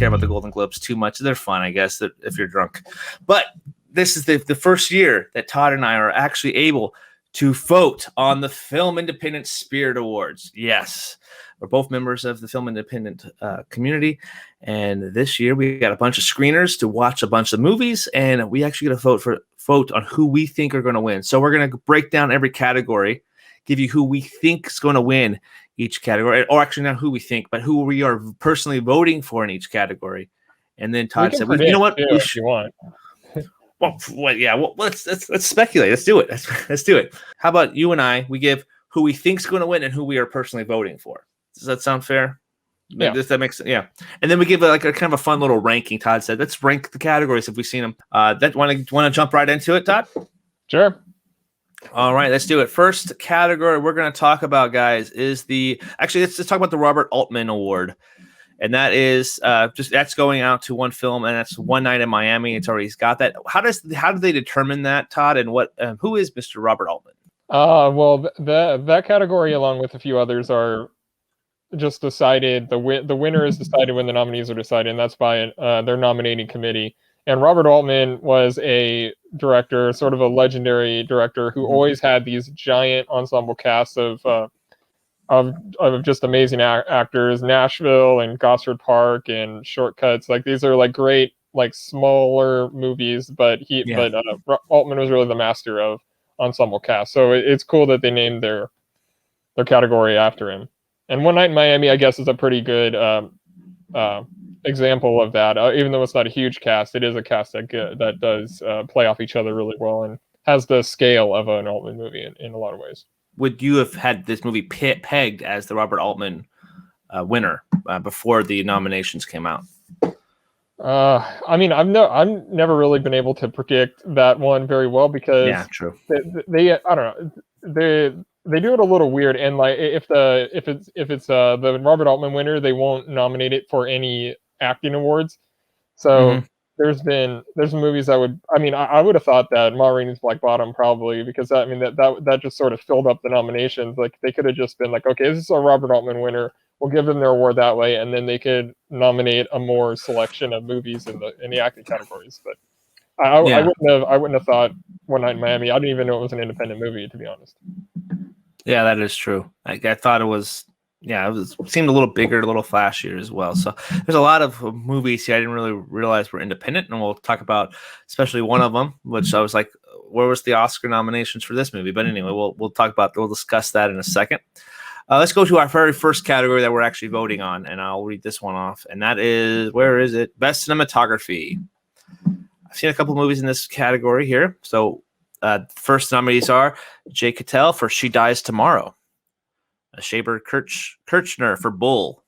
care about the Golden Globes too much. They're fun, I guess, if you're drunk. But this is the first year that Todd and I are actually able to vote on the Film Independent Spirit Awards. Yes, we're both members of the Film Independent community. And this year we got a bunch of screeners to watch a bunch of movies, and we actually get to vote on who we think are going to win. So we're going to break down every category, give you who we think is going to win each category, or actually not who we think, but who we are personally voting for in each category. And then Todd said, "You know what? If you want." Well, let's speculate. Let's do it. Let's do it. How about you and I? We give who we think's going to win and who we are personally voting for. Does that sound fair? Yeah. Does that make sense? Yeah. And then we give a kind of a fun little ranking. Todd said, "Let's rank the categories if we've seen them." That want to jump right into it, Todd? Sure. All right, let's do it. First category we're going to talk about, guys, is let's talk about the Robert Altman Award. And that is that's going out to one film, and that's One Night in Miami. It's already got that. How do they determine that, Todd? And who is Mr. Robert Altman? Well, that category, along with a few others, are just decided. The winner is decided when the nominees are decided, and that's by their nominating committee. And Robert Altman was a director, sort of a legendary director, who always had these giant ensemble casts of just amazing actors. Nashville and Gosford Park and Shortcuts. Like, these are like great, like, smaller movies, but Altman was really the master of ensemble cast. So it's cool that they named their category after him. And One Night in Miami, I guess, is a pretty good example of that. Even though it's not a huge cast, it is a cast that does play off each other really well and has the scale of an Altman movie in a lot of ways. Would you have had this movie pegged as the Robert Altman winner before the nominations came out? I mean, I've never really been able to predict that one very well because true. They I don't know, they do it a little weird, and like if it's the Robert Altman winner, they won't nominate it for any acting awards. So there's movies I would have thought that Ma Rainey's Black Bottom, probably, because that just sort of filled up the nominations. Like, they could have just been like, okay, this is a Robert Altman winner, we'll give them their award that way, and then they could nominate a more selection of movies in the acting categories. But I wouldn't have thought One Night in Miami. I didn't even know it was an independent movie, to be honest. Yeah, that is true. I thought it was. Yeah, it seemed a little bigger, a little flashier as well. So there's a lot of movies here I didn't really realize were independent, and we'll talk about especially one of them, which I was like, where was the Oscar nominations for this movie? But anyway, we'll discuss that in a second. Let's go to our very first category that we're actually voting on, and I'll read this one off. And that is, where is it? Best Cinematography. I've seen a couple movies in this category here. So first nominees are Jay Cattell for She Dies Tomorrow, Shaber Kirchner for Bull,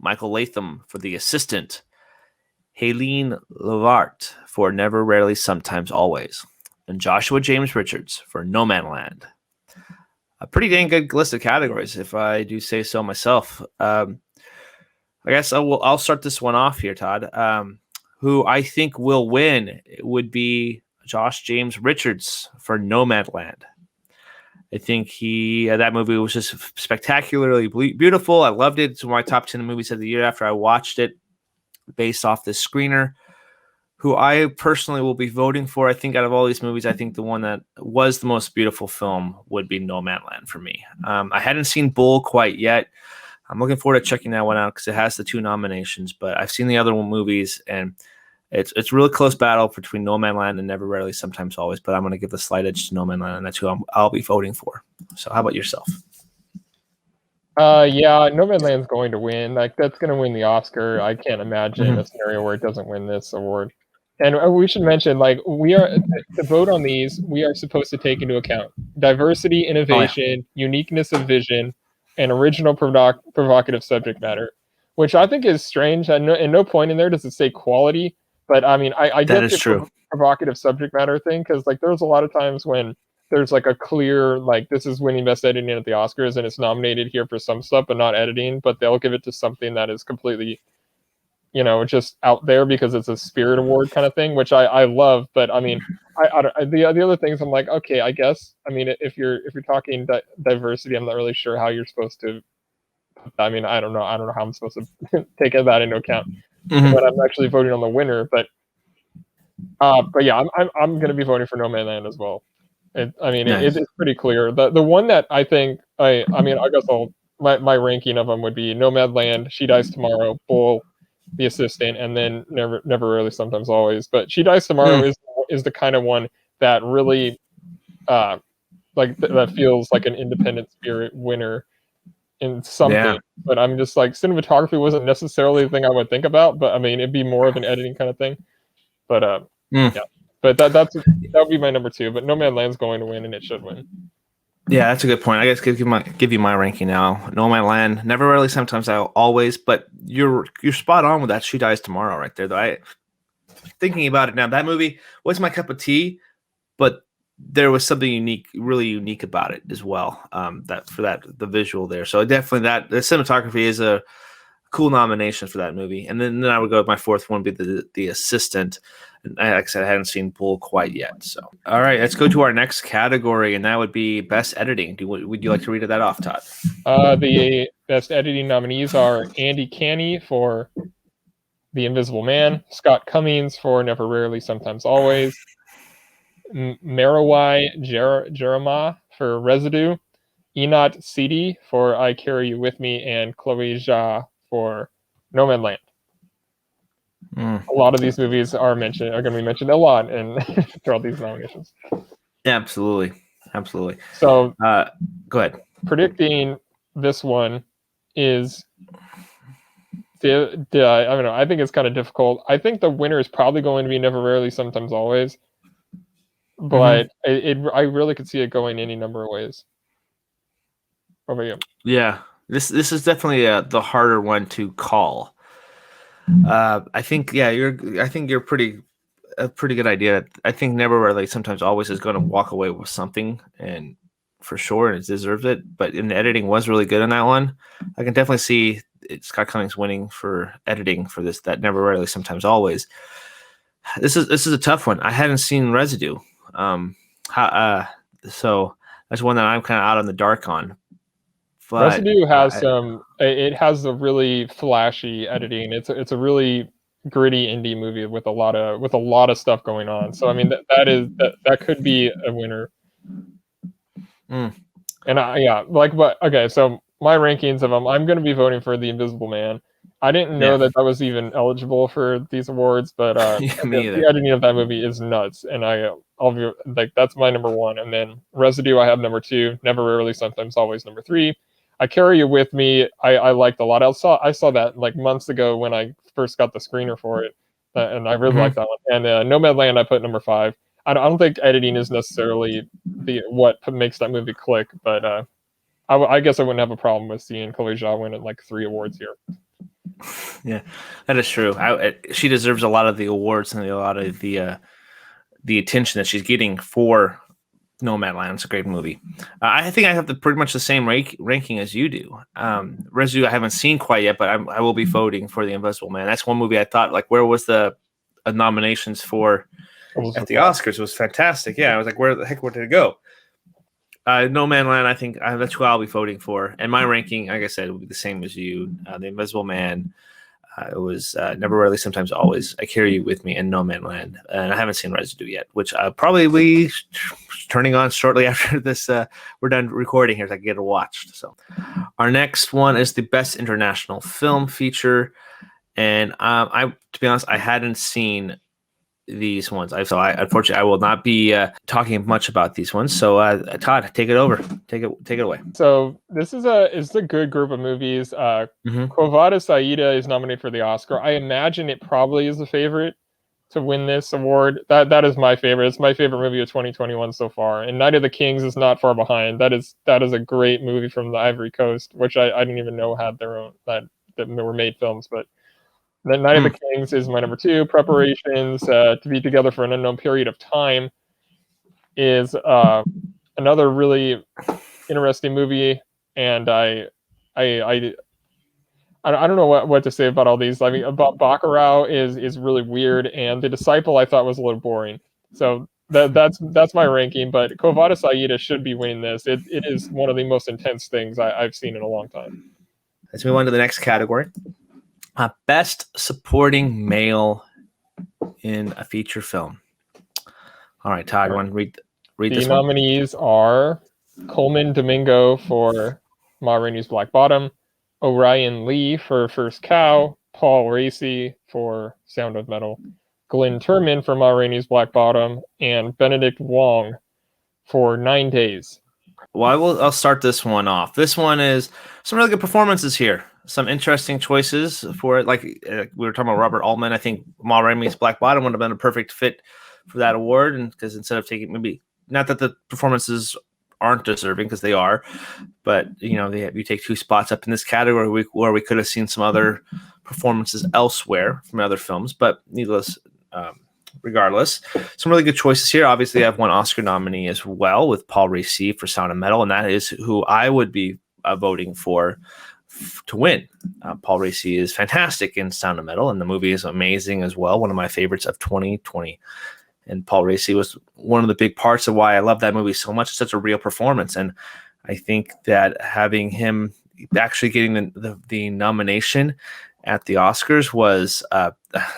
Michael Latham for The Assistant, Helene Levart for Never, Rarely, Sometimes, Always, and Joshua James Richards for Nomadland. A pretty dang good list of categories, if I do say so myself. I guess I'll start this one off here, Todd. Who I think will win would be Josh James Richards for Nomadland. I think that movie was just spectacularly beautiful. I loved it. It's one of my top 10 movies of the year after I watched it, based off this screener, who I personally will be voting for. I think out of all these movies, I think the one that was the most beautiful film would be Nomadland for me. I hadn't seen Bull quite yet. I'm looking forward to checking that one out because it has the 2 nominations, but I've seen the other movies, and it's a really close battle between Nomadland and Never, Rarely, Sometimes, Always, but I'm going to give the slight edge to Nomadland, and that's who I'll be voting for. So how about yourself? Yeah, Nomadland's going to win. Like, that's going to win the Oscar. I can't imagine a scenario where it doesn't win this award. And we should mention, like, we are to vote on these, we are supposed to take into account diversity, innovation, uniqueness of vision, and original provocative subject matter, which I think is strange. At no point in there does it say quality. But I mean, I get the provocative subject matter thing, because like there's a lot of times when there's like a clear, like, this is winning best editing at the Oscars and it's nominated here for some stuff but not editing, but they'll give it to something that is completely, just out there because it's a Spirit Award kind of thing, which I love. But I mean, the other things I'm like, okay, I guess. I mean, if you're talking diversity, I'm not really sure how you're supposed to. I mean, I don't know how I'm supposed to take that into account. when I'm actually voting on the winner. But yeah, I'm going to be voting for Nomadland as well. Nice. It's pretty clear. The one that I think I guess my ranking of them would be Nomadland, She Dies Tomorrow, Bull, The Assistant, and then Never Really, Sometimes Always. But She Dies Tomorrow is the kind of one that really that feels like an independent spirit winner in something. Yeah. But I'm just like, cinematography wasn't necessarily the thing I would think about, but I mean, it'd be more of an editing kind of thing. But yeah, but that would be my number 2. But Nomadland's going to win, and it should win. Yeah, that's a good point. I guess give you my ranking now. Nomadland, Never Really, Sometimes Always. But you're spot on with that. She Dies Tomorrow, right there. Though thinking about it now, that movie was my cup of tea, but there was something really unique about it as well. The visual there. So definitely the cinematography is a cool nomination for that movie. And then I would go with my 4th one, be the Assistant. And like I said, I hadn't seen Bull quite yet. So all right, let's go to our next category, and that would be Best Editing. Would you like to read that off, Todd? The Best Editing nominees are Andy Canny for The Invisible Man, Scott Cummings for Never Rarely, Sometimes Always, Marawai Jeremiah for Residue, Enot Sidi for I Carry You With Me, and Chloe Zhao for Nomadland. A lot of these movies are going to be mentioned a lot throughout these nominations. Yeah, absolutely. So go ahead. Predicting this one is I don't know. I think it's kind of difficult. I think the winner is probably going to be Never Rarely, Sometimes Always. But I really could see it going any number of ways. What about you? Yeah, this is definitely the harder one to call. I think you're a pretty good idea. I think Never Rarely, Sometimes Always is going to walk away with something, and for sure, and it deserves it. But the editing was really good in that one. I can definitely see Scott Cummings winning for editing for this. That Never Rarely, Sometimes Always. This is a tough one. I hadn't seen Residue. So that's one that I'm kind of out in the dark on. But Residue has it has a really flashy editing. It's a really gritty indie movie with a lot of stuff going on. So I mean that could be a winner. And so my rankings of them, I'm going to be voting for The Invisible Man. I didn't know that was even eligible for these awards, but the editing of that movie is nuts, and I'll be like, that's my number 1. And then Residue I have number 2, Never Rarely, Sometimes Always number 3. I Carry You With Me I liked a lot. I saw that like months ago when I first got the screener for it, and I really liked that one. And Nomadland I put number 5. I don't think editing is necessarily what makes that movie click, but I guess I wouldn't have a problem with seeing Chloe Zhao win like 3 awards here. Yeah, that is true. She deserves a lot of the awards and a lot of the attention that she's getting for Nomadland. It's a great movie. I think I have pretty much the same ranking as you do. Residue I haven't seen quite yet, but I will be voting for The Invisible Man. That's one movie I thought, like, where was the nominations for at the Oscars? It was fantastic. Yeah, I was like, where did it go? Nomadland, I think that's who I'll be voting for. And my ranking, like I said, will be the same as you. The Invisible Man. It was Never Rarely, Sometimes Always, I Carry You With Me, and Nomadland. And I haven't seen Residue yet, which I'll probably be turning on shortly after this. We're done recording here, so I can get it watched. So our next one is the Best International Film Feature. And to be honest, I hadn't seen these ones. Unfortunately, I will not be talking much about these ones. So Todd, take it over. Take it away. So this is a good group of movies. Quo Vadis Aida is nominated for the Oscar. I imagine it probably is the favorite to win this award. That is my favorite. It's my favorite movie of 2021 so far. And Night of the Kings is not far behind. That is a great movie from the Ivory Coast, which I didn't even know had their own that were made films, but then Night of the Kings is my number 2. Preparations to Be Together for an Unknown Period of Time is another really interesting movie, and I don't know what to say about all these. I mean, about Bacurau is really weird, and The Disciple I thought was a little boring. So that's my ranking. But Quo Vadis Aida should be winning this. It is one of the most intense things I've seen in a long time. Let's move on to the next category. Best supporting male in a feature film. All right, Todd, you want to read this The one? nominees are Coleman Domingo for Ma Rainey's Black Bottom, Orion Lee for First Cow, Paul Raci for Sound of Metal, Glenn Turman for Ma Rainey's Black Bottom, and Benedict Wong for 9 Days. Well, I'll start this one off. This one is some really good performances here. Some interesting choices for it. Like we were talking about Robert Altman. I think Ma Rainey's Black Bottom would have been a perfect fit for that award, and because instead of taking maybe not that the performances aren't deserving, because they are, but you take 2 spots up in this category where we could have seen some other performances elsewhere from other films. But regardless, some really good choices here. Obviously, I have one Oscar nominee as well with Paul Raci for Sound of Metal, and that is who I would be voting for to win. Paul Raci is fantastic in Sound of Metal, and the movie is amazing as well. One of my favorites of 2020. And Paul Raci was one of the big parts of why I love that movie so much. It's such a real performance, and I think that having him actually getting the nomination at the Oscars was a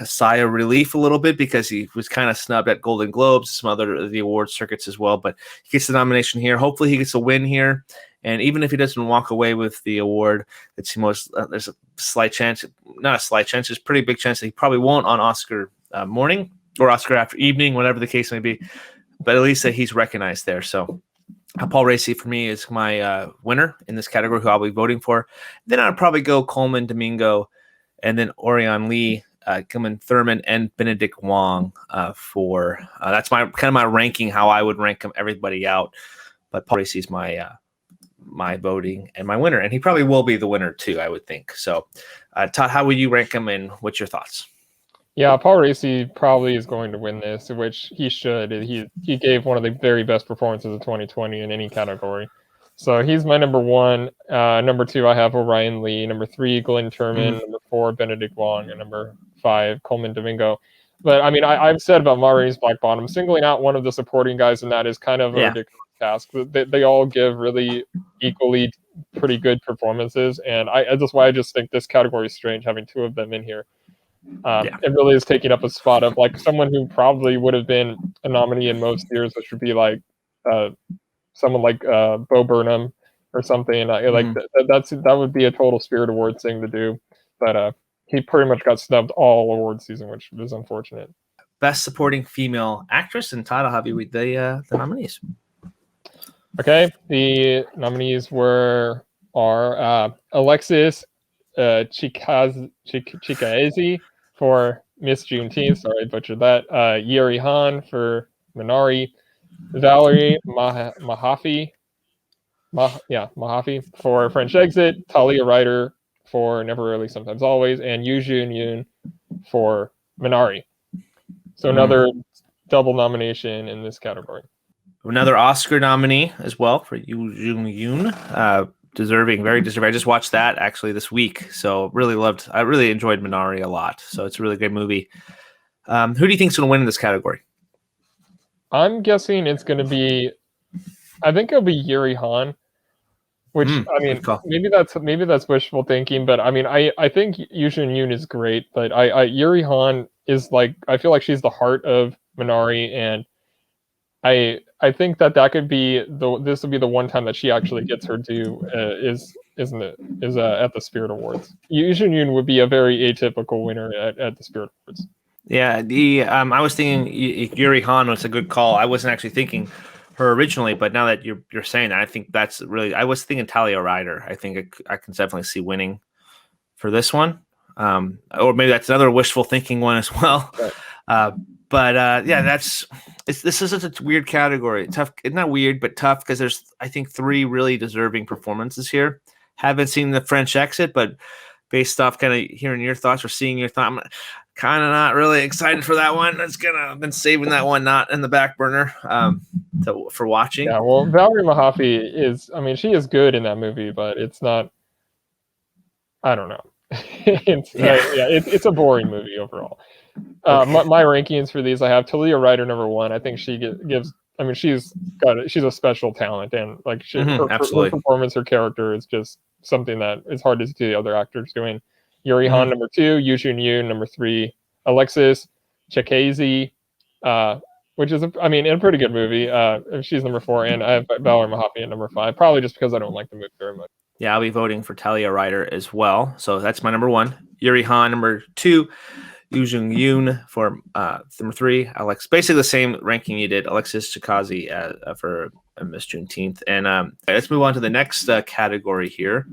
sigh of relief a little bit, because he was kind of snubbed at Golden Globes, some other the award circuits as well. But he gets the nomination here. Hopefully, he gets a win here. And even if he doesn't walk away with the award, there's a slight chance, not a slight chance, there's a pretty big chance that he probably won't on Oscar morning or Oscar after evening, whatever the case may be. But at least that he's recognized there. So Paul Raci for me is my winner in this category, who I'll be voting for. Then I'd probably go Coleman Domingo, and then Orion Lee, Gilman Thurman, and Benedict Wong for that's my kind of my ranking, how I would rank them, everybody out. But Paul Raci is my voting and my winner, and he probably will be the winner too, I would think. So, Todd, how would you rank him, and what's your thoughts? Yeah, Paul Raci probably is going to win this, which he should. He gave one of the very best performances of 2020 in any category. So he's my number 1. Number 2, I have Orion Lee. Number 3, Glenn Turman. Number 4, Benedict Wong. And number 5, Coleman Domingo. But I mean, I've said about Ma Rainey's Black Bottom, singling out one of the supporting guys in that is kind of a ridiculous task. They all give really equally pretty good performances, and that's why I just think this category is strange, having 2 of them in here. It really is taking up a spot of like someone who probably would have been a nominee in most years, which would be like someone like Bo Burnham or something. That would be a total Spirit Awards thing to do, but he pretty much got snubbed all award season, which is unfortunate. Best supporting female actress, and Todd, I'll have you read the nominees. Okay, the nominees are Alexis Chikaeze for Miss Juneteenth. Sorry, I butchered that. Yuri Han for Minari. Valerie Mahaffey for French Exit. Talia Ryder for Never Really, Sometimes Always. And Yu Jun-yoon for Minari. So another double nomination in this category. Another Oscar nominee as well for Yu Jun-yoon. Deserving, very deserving. I just watched that actually this week, so I really enjoyed Minari a lot. So it's a really great movie. Who do you think is going to win in this category? I'm guessing it's going to be, I think it'll be Yuri Han, which I mean, maybe that's wishful thinking, but I mean, I think Yu Jun-yoon is great, but Yuri Han is like, I feel like she's the heart of Minari, and I think that could be this will be the one time that she actually gets her due, is at the Spirit Awards. Yu Jun-yoon would be a very atypical winner at the Spirit Awards. Yeah, I was thinking Yuri Han was a good call. I wasn't actually thinking her originally, but now that you're saying that, I think that's really. I was thinking Talia Ryder. I think I can definitely see winning for this one, or maybe that's another wishful thinking one as well. Right. This is such a weird category. Tough, it's not weird, but tough, because there's, I think, 3 really deserving performances here. Haven't seen the French Exit, but based off kind of hearing your thoughts or seeing your thoughts, I'm kind of not really excited for that one. I've been saving that one, not in the back burner for watching. Yeah, well, Valerie Mahaffey she is good in that movie, but it's not. I don't know. It's a boring movie overall. My rankings for these, I have Talia Ryder number 1. I think she gives. I mean, she's a special talent, and like her performance, her character is just something that is hard to see the other actors doing. Yuri Han number 2, Yu Jun Yoon number 3, Alexis Chakazi, which is a pretty good movie. She's number 4, and I have Valerie Mahaffey at number 5, probably just because I don't like the movie very much. Yeah, I'll be voting for Talia Ryder as well. So that's my number 1. Yuri Han number 2. Yu Jung Yoon for number 3. Alex, basically the same ranking you did. Alexis Chikazi for Miss Juneteenth. And let's move on to the next category here.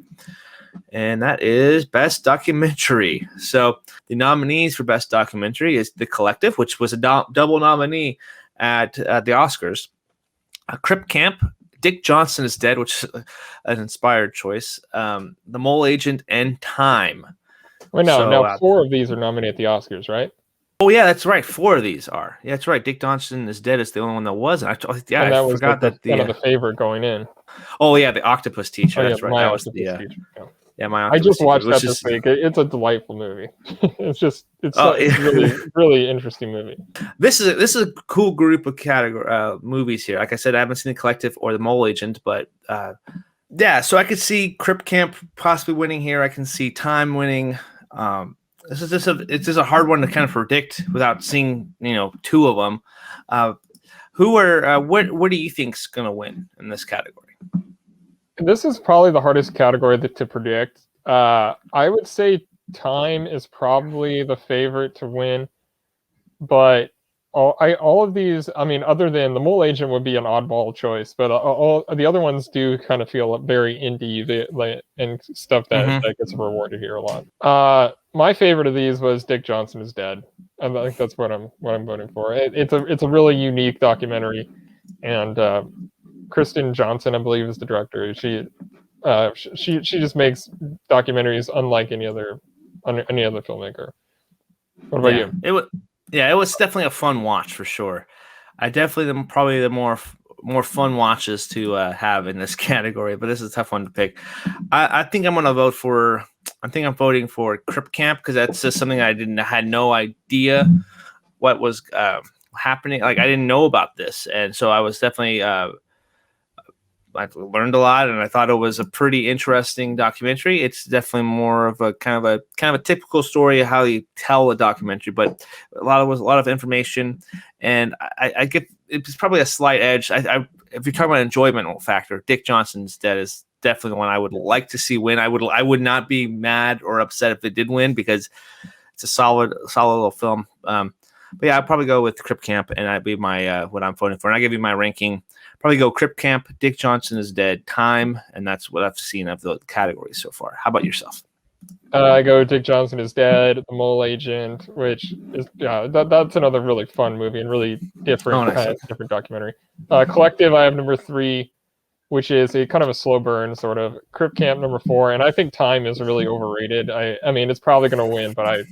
And that is Best Documentary. So the nominees for Best Documentary is The Collective, which was a double nominee at the Oscars. Crip Camp, Dick Johnson is Dead, which is an inspired choice. The Mole Agent, and Time. Well, now 4 of these are nominated at the Oscars, right? Oh yeah, that's right. 4 of these are. Yeah, that's right. Dick Johnson is Dead is the only one that wasn't. I forgot that kind of the favorite going in. Oh yeah, The Octopus Teacher. That's right. That was the Teacher. My Octopus I just watched Teacher, that this week. It's a delightful movie. it's really really interesting movie. This is a cool group of movies here. Like I said, I haven't seen The Collective or The Mole Agent, but yeah. So I could see Crip Camp possibly winning here. I can see Time winning. This is just a hard one to kind of predict without seeing 2 of them. What do you think's going to win in this category? This is probably the hardest category to predict. I would say Time is probably the favorite to win, but all of these, other than The Mole Agent would be an oddball choice, but all the other ones do kind of feel very indie and stuff that gets rewarded here a lot. My favorite of these was Dick Johnson is Dead. I think that's what I'm voting for. It's a really unique documentary, and Kristen Johnson, I believe, is the director. She just makes documentaries unlike any other filmmaker. What about you? It was definitely a fun watch for sure. I definitely probably the more fun watches to have in this category, but this is a tough one to pick. I think I'm voting for Crip Camp because that's just something I had no idea what was happening. Like I didn't know about this, and so I was definitely I learned a lot, and I thought it was a pretty interesting documentary. It's definitely more of a kind of a typical story of how you tell a documentary, but a lot of information, and I get it's probably a slight edge. If you're talking about enjoyment factor, Dick Johnson's Dead is definitely the one I would like to see win. I would not be mad or upset if it did win because it's a solid little film. But yeah, I'd probably go with Crip Camp, and that'd be my what I'm voting for. And I give you my ranking. Probably go Crip Camp, Dick Johnson is Dead, Time, and that's what I've seen of the categories so far. How about yourself? I go Dick Johnson is Dead, The Mole Agent, which is that's another really fun movie and really different different documentary. Collective, I have number 3, which is a kind of a slow burn sort of. Crip Camp number 4, and I think Time is really overrated. I mean it's probably going to win, but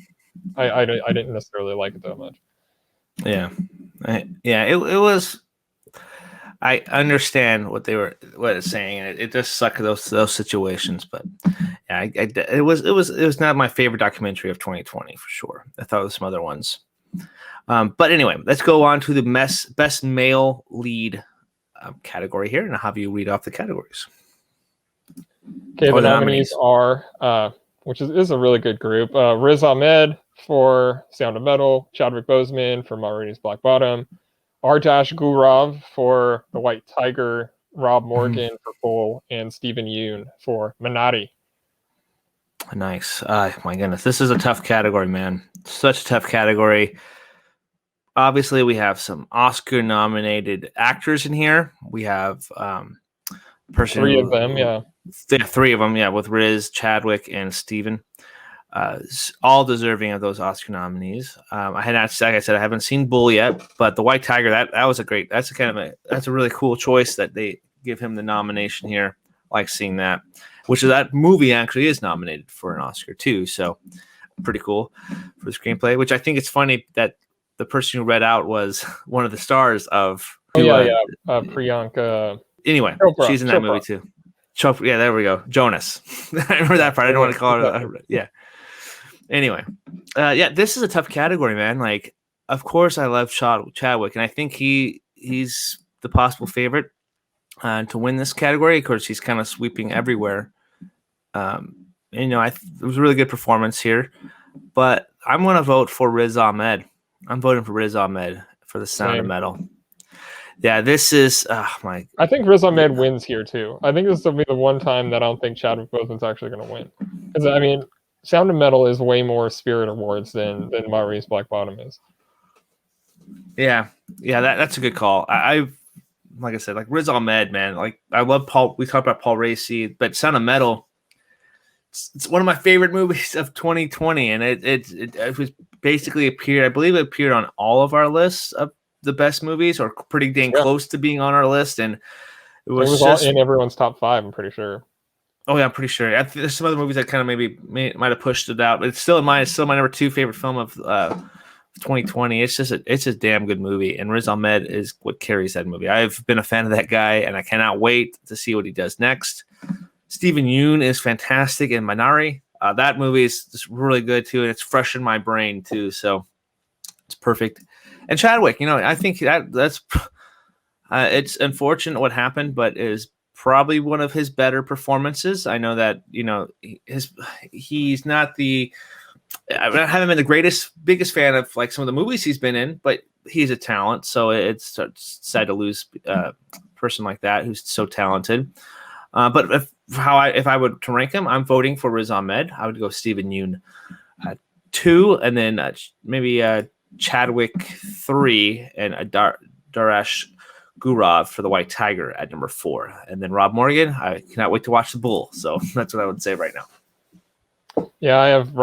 I didn't necessarily like it that much. Yeah, it was. I understand what it's saying, and it just sucked those situations. But yeah, it was not my favorite documentary of 2020 for sure. I thought it was some other ones. But anyway, let's go on to the best male lead category here, and I'll have you read off the categories. Okay, the nominees are, which is a really good group. Riz Ahmed for Sound of Metal, Chadwick Boseman for Ma Rainey's Black Bottom, Ardash Gurav for The White Tiger, Rob Morgan for Bull, and Stephen Yoon for Minari. Nice. My goodness. This is a tough category, man. Such a tough category. Obviously, we have some Oscar-nominated actors in here. We have 3 of them, yeah. 3 of them, yeah, with Riz, Chadwick, and Stephen. All deserving of those Oscar nominees. Like I said, I haven't seen Bull yet, but The White Tiger, that was that's a really cool choice that they give him the nomination here. I like seeing that, that movie actually is nominated for an Oscar too. So pretty cool for the screenplay, which I think it's funny that the person who read out was one of the stars of. Priyanka. Anyway, Chopra, she's in that movie too. Yeah, there we go. Jonas. I remember that part. I didn't want to call her. Yeah. Anyway, this is a tough category, man. Like, of course, I love Chadwick, and I think he's the possible favorite to win this category. Of course, he's kind of sweeping everywhere. it was a really good performance here. But I'm going to vote for Riz Ahmed. I'm voting for Riz Ahmed for The Sound of Metal. Yeah, this is my. I think Riz Ahmed wins here too. I think this will be the one time that I don't think Chadwick Boseman's actually going to win. Because I mean, Sound of Metal is way more Spirit Awards than Maurice Black Bottom is. Yeah, that's a good call. I like I said, like Riz Ahmed, man. Like I love Paul. We talked about Paul Raci, but Sound of Metal. It's one of my favorite movies of 2020, and it was basically appeared. I believe it appeared on all of our lists of the best movies, or pretty dang close to being on our list, and it was just all in everyone's top 5. I'm pretty sure. Oh yeah, I'm pretty sure. There's some other movies that kind of might have pushed it out, but it's still my number 2 favorite film of 2020. It's a damn good movie, and Riz Ahmed is what carries that movie. I've been a fan of that guy, and I cannot wait to see what he does next. Stephen Yeun is fantastic in Minari. That movie is just really good too, and it's fresh in my brain too, so it's perfect. And Chadwick, I think that's it's unfortunate what happened, but is probably one of his better performances. I know that he's not the. I haven't been the biggest fan of like some of the movies he's been in, but he's a talent, so it's sad to lose a person like that who's so talented. But if I would to rank him, I'm voting for Riz Ahmed. I would go Stephen Yeun 2, and then maybe Chadwick 3, and Daresh Gurav for The White Tiger at number 4, and then Rob Morgan. I cannot wait to watch The Bull. So that's what I would say right now. Yeah, I have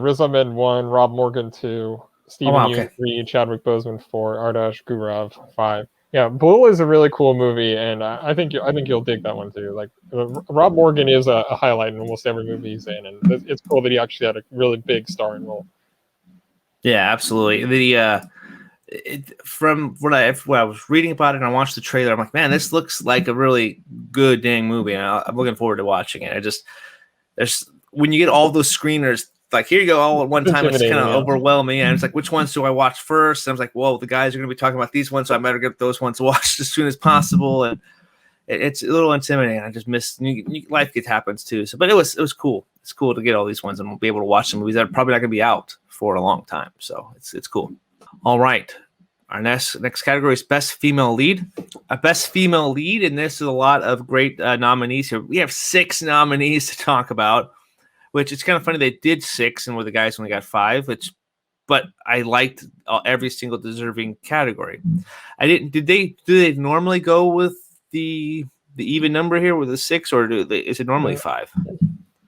Riz Ahmed 1, Rob Morgan 2, Stephen Yeun 3, Chadwick Boseman 4, Ardash Gurav 5. Yeah, Bull is a really cool movie, and I think you'll dig that one too. Like Rob Morgan is a highlight in almost every movie he's in, and it's cool that he actually had a really big starring role. Yeah, absolutely. From when I was reading about it and I watched the trailer, I'm like, man, this looks like a really good dang movie, and I'm looking forward to watching it. There's when you get all those screeners. Like, here you go all at one time. It's kind of overwhelming. And it's like, which ones do I watch first? And I was like, whoa, the guys are going to be talking about these ones, so I better get those ones watched as soon as possible. And it's a little intimidating. I just miss life happens too. So, but it was cool. It's cool to get all these ones and we'll be able to watch some movies that are probably not going to be out for a long time. So it's cool. All right. Our next category is Best Female Lead. Best Female Lead, and this is a lot of great nominees here. We have 6 nominees to talk about. Which it's kind of funny they did 6 and where the guys only got 5. But I liked every single deserving category. Do they normally go with the even number here with the 6, or is it normally 5?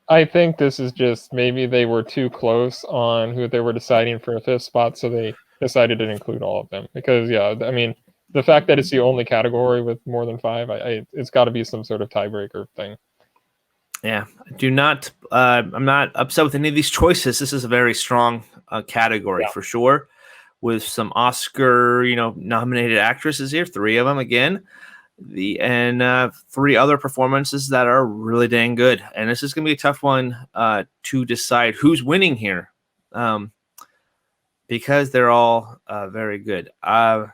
I think this is just maybe they were too close on who they were deciding for a 5th spot, so they decided to include all of them. Because I mean, the fact that it's the only category with more than 5, it's got to be some sort of tiebreaker thing. Yeah, I'm not upset with any of these choices. This is a very strong category for sure, with some Oscar, nominated actresses here, 3 of them again, and 3 other performances that are really dang good. And this is going to be a tough one to decide who's winning here, because they're all very good. I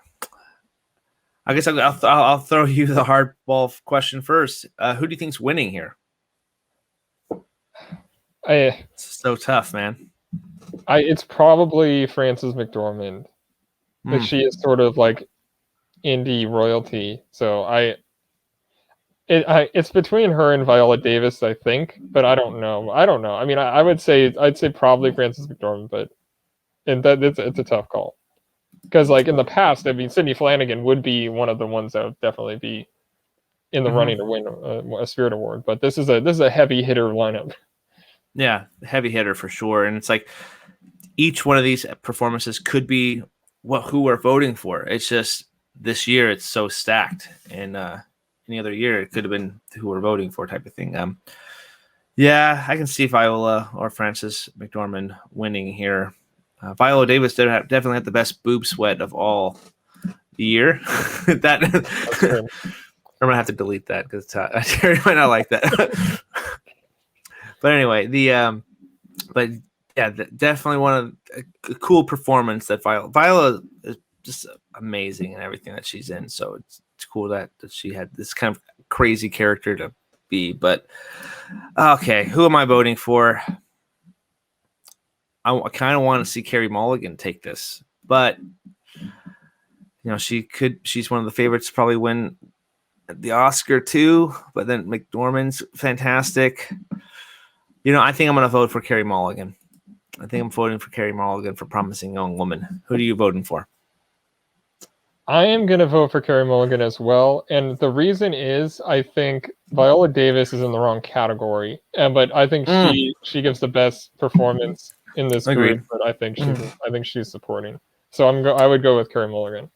guess I'll throw you the hardball question first. Who do you think's winning here? It's so tough, man. It's probably Frances McDormand, but she is sort of like indie royalty. So it's between her and Viola Davis, I think, but I don't know. I mean, I'd say probably Frances McDormand, but it's a tough call, because like in the past, I mean, Sydney Flanagan would be one of the ones that would definitely be in the running to win a Spirit Award, but this is a heavy hitter lineup. Yeah, heavy hitter for sure. And it's like each one of these performances could be who we're voting for. It's just this year it's so stacked, and any other year it could have been who we're voting for type of thing. Yeah, I can see Viola or Frances McDormand winning here. Viola Davis definitely had the best boob sweat of all the year. I'm gonna have to delete that because Terry might not like that. But anyway, definitely one of a cool performance that Viola is just amazing in everything that she's in. So it's cool that she had this kind of crazy character to be. But okay, who am I voting for? I kind of want to see Carey Mulligan take this, but she's one of the favorites to probably win the Oscar too. But then McDormand's fantastic. I think I'm going to vote for Carey Mulligan. I think I'm voting for Carey Mulligan for Promising Young Woman. Who are you voting for? I am going to vote for Carey Mulligan as well. And the reason is I think Viola Davis is in the wrong category. But I think she gives the best performance in this group. But I think she's supporting. So I would go with Carey Mulligan.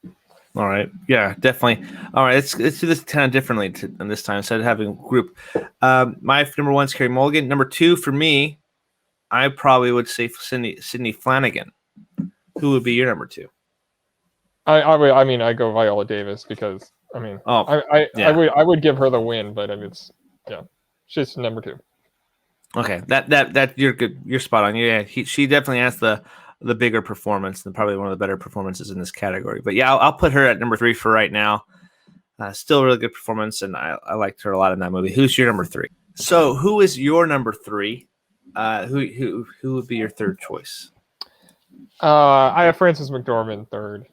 All right. Yeah, definitely. All right. Let's do this kind of differently this time instead of having a group. My number 1 is Carey Mulligan. Number 2 for me, I probably would say Sydney Flanagan. Who would be your number 2? I go Viola Davis because I would give her the win, but she's number 2. Okay, that you're good. You're spot on. Yeah, she definitely has the bigger performance and probably one of the better performances in this category. But yeah, I'll put her at number 3 for right now. Still a really good performance, and I liked her a lot in that movie. Who's your number 3? So who is your number 3? Who would be your third choice? I have Frances McDormand third.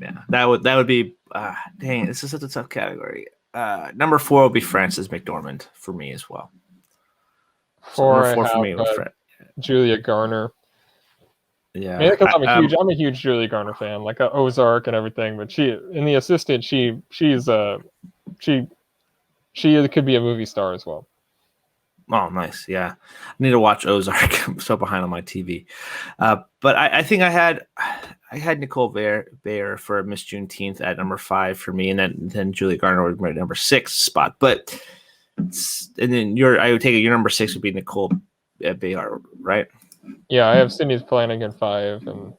Yeah, that would be. Dang, this is such a tough category. Number 4 would be Frances McDormand for me as well. Number 4 for me was Julia Garner. Yeah, because I'm a huge Julia Garner fan, like Ozark and everything. But she in The Assistant, she could be a movie star as well. Oh, nice. Yeah, I need to watch Ozark. I'm so behind on my TV. But I think I had Nicole Bayer for Miss Juneteenth at number 5 for me, and then Julia Garner would be my number 6 spot. But and then I would take it. Your number 6 would be Nicole Bayer, right? Yeah, I have Sydney Flanagan 5, and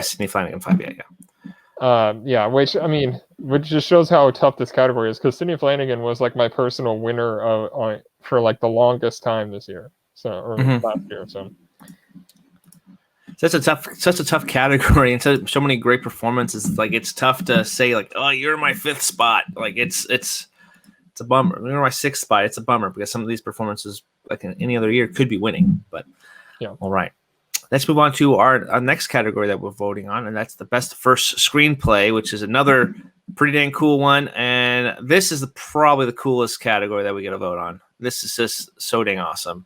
Sydney Flanagan 5. Yeah. Which just shows how tough this category is, because Sydney Flanagan was like my personal winner for like the longest time this year, last year. So such a tough category, and so many great performances. Like, it's tough to say like, oh, you're my 5th spot. Like, it's a bummer. You're my 6th spot. It's a bummer because some of these performances, like in any other year, could be winning. But yeah. All right. Let's move on to our next category that we're voting on, and that's the best first screenplay, which is another pretty dang cool one. And this is probably the coolest category that we get to vote on. This is just so dang awesome.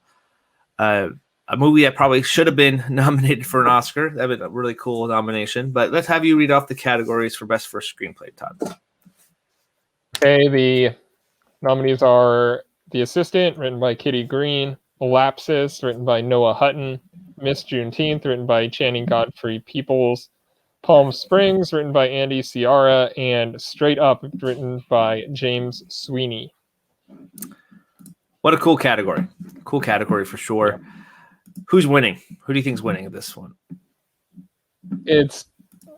A movie that probably should have been nominated for an Oscar. That would be a really cool nomination. But let's have you read off the categories for best first screenplay, Todd. Okay, the nominees are The Assistant, written by Kitty Green; Lapsus, written by Noah Hutton; Miss Juneteenth, written by Channing Godfrey Peoples; Palm Springs, written by Andy Ciara; and Straight Up, written by James Sweeney. What a cool category. Cool category for sure. Yeah. Who's winning? Who do you think is winning this one? It's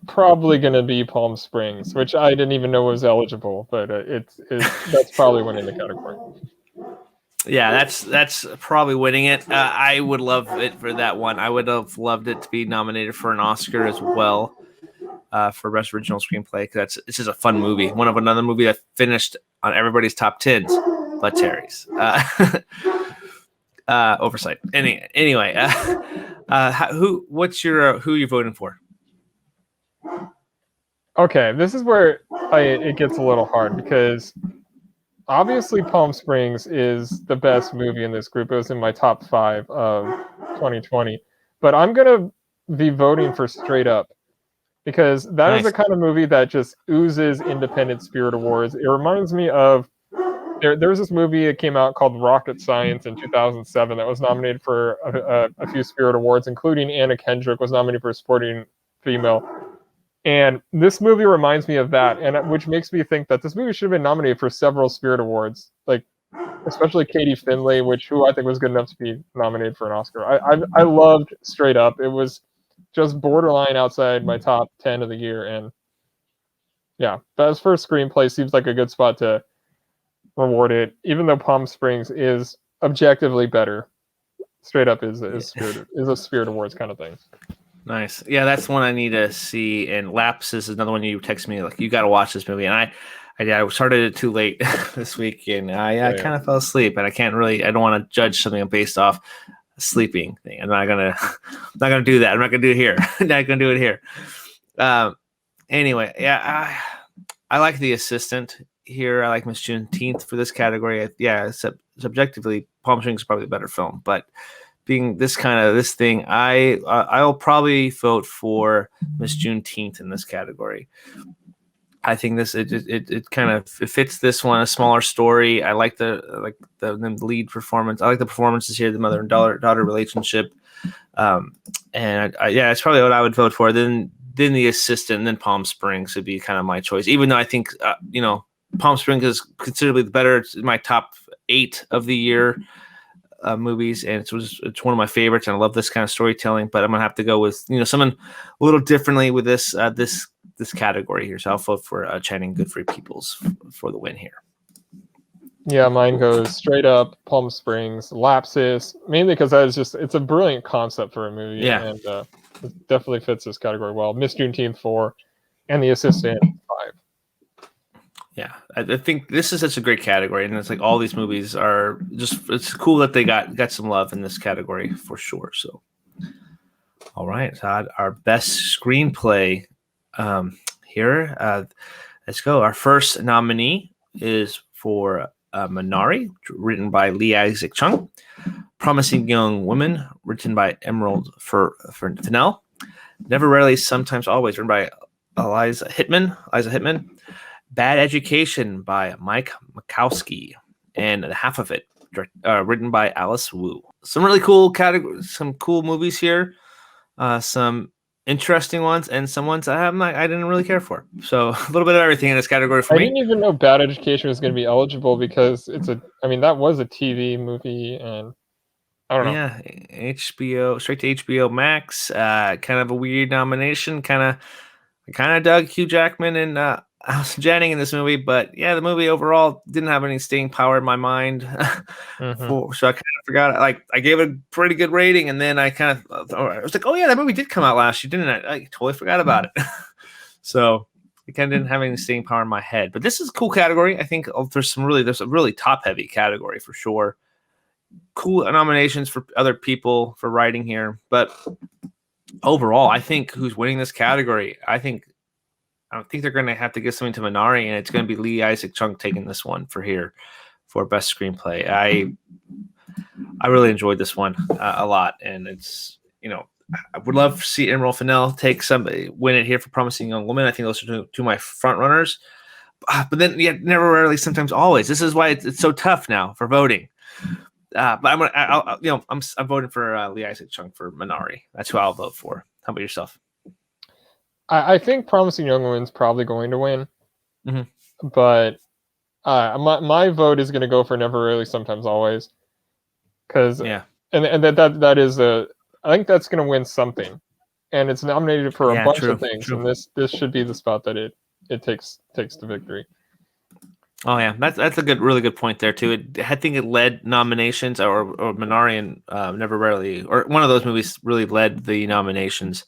probably going to be Palm Springs, which I didn't even know was eligible, but that's probably winning the category. Yeah, that's probably winning it. I would love it for that one. I would have loved it to be nominated for an Oscar as well, for Best Original Screenplay, because this is a fun movie. Another movie that finished on everybody's top 10s, but Terry's. Oversight. Anyway, who are you voting for? Okay, this is where it gets a little hard, because obviously Palm Springs is the best movie in this group. It was in my top 5 of 2020. But I'm going to be voting for Straight Up, because that is the kind of movie that just oozes independent Spirit Awards. It reminds me of there was this movie that came out called Rocket Science in 2007 that was nominated for a few Spirit Awards, including Anna Kendrick was nominated for Supporting Female. And this movie reminds me of that, and which makes me think that this movie should have been nominated for several Spirit Awards, like especially Katie Finlay, who I think was good enough to be nominated for an Oscar. I loved Straight Up. It was just borderline outside my top 10 of the year, and yeah, Best First Screenplay seems like a good spot to reward it, even though Palm Springs is objectively better. Straight Up is a Spirit Awards kind of thing. Nice. Yeah, that's one I need to see. And Lapse is another one you text me like you got to watch this movie. And I started it too late this week, and I kind of fell asleep. And I don't want to judge something based off a sleeping thing. I'm not gonna do that. I'm not gonna do it here. I'm not gonna do it here. Anyway, yeah, I like The Assistant here. I like Miss Juneteenth for this category. Yeah, subjectively, Palm Springs is probably the better film, but being this thing, I'll probably vote for Miss Juneteenth in this category. I think it kind of fits this one, a smaller story. I like the lead performance. I like the performances here, the mother and daughter relationship, and it's probably what I would vote for. Then The Assistant, and then Palm Springs would be kind of my choice. Even though I think Palm Springs is considerably better. It's my top 8 of the year movies, and it's one of my favorites. And I love this kind of storytelling. But I'm gonna have to go with someone a little differently with this category here. So I'll vote for Channing Godfrey Peoples for the win here. Yeah, mine goes straight up Palm Springs, Lapses, mainly because it's a brilliant concept for a movie. Yeah. And it definitely fits this category well. Miss Juneteenth 4, and The Assistant 5. Yeah, I think this is such a great category, and it's like all these movies are it's cool that they got some love in this category for sure. So, all right, Todd, our best screenplay here. Let's go. Our first nominee is for Minari, written by Lee Isaac Chung. Promising Young Woman, written by Emerald Fennell. Never, Rarely, Sometimes, Always, written by Eliza Hittman. Bad Education by Mike Makowski. And Half of It, written by Alice Wu. Some really cool some cool movies here. Some interesting ones, and some ones I didn't really care for. So a little bit of everything in this category for me. I didn't even know Bad Education was going to be eligible because that was a TV movie, and I don't know. Yeah, HBO, straight to HBO Max. Kind of a weird nomination. I kind of dug Hugh Jackman and Allison Janney in this movie, but yeah, the movie overall didn't have any staying power in my mind. So I kind of forgot. I gave it a pretty good rating, and then I kind of I was like, oh yeah, that movie did come out last year, didn't it? I totally forgot about it. So it kind of didn't have any staying power in my head. But this is a cool category. I think there's a really top heavy category for sure. Cool nominations for other people for writing here, but overall, I think who's winning this category, I don't think they're going to have to give something to Minari, and it's going to be Lee Isaac Chung taking this one for best screenplay. I really enjoyed this one a lot, and it's I would love to see Emerald Fennell win it here for Promising Young Woman. I think those are two of my front runners. But then, Never, Rarely, Sometimes, Always. This is why it's so tough now for voting. But I'm voting for Lee Isaac Chung for Minari. That's who I'll vote for. How about yourself? I think Promising Young Woman's probably going to win, but my vote is going to go for Never, Rarely, Sometimes, Always, because and that is I think that's going to win something, and it's nominated for a bunch of things, and this should be the spot that it takes the victory. Oh yeah, that's a really good point there too. I think it led nominations, or Minari and Never, Rarely, or one of those movies really led the nominations.